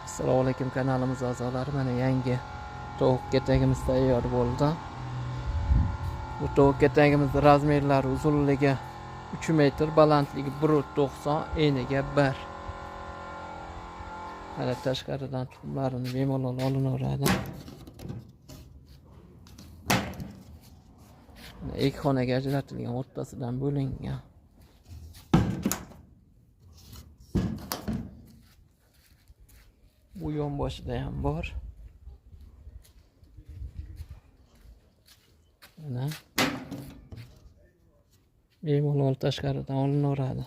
Assalomu alaykum kanalimiz a'zolari. Mana yangi tovuq ketagimiz tayyor bo'ldi. Bu tovuq ketagimizning razmerlari uzunligi 3 metr, balandligi 1.90, eniga 1. Mana tashqaridan tuxumlarini bemalol olinaveradi. Ikki xonaga ajratilgan, o'rtasidan bo'lingan. Bu yonboshida ham bor. Mana bemalol tashqaridan olinaveradi.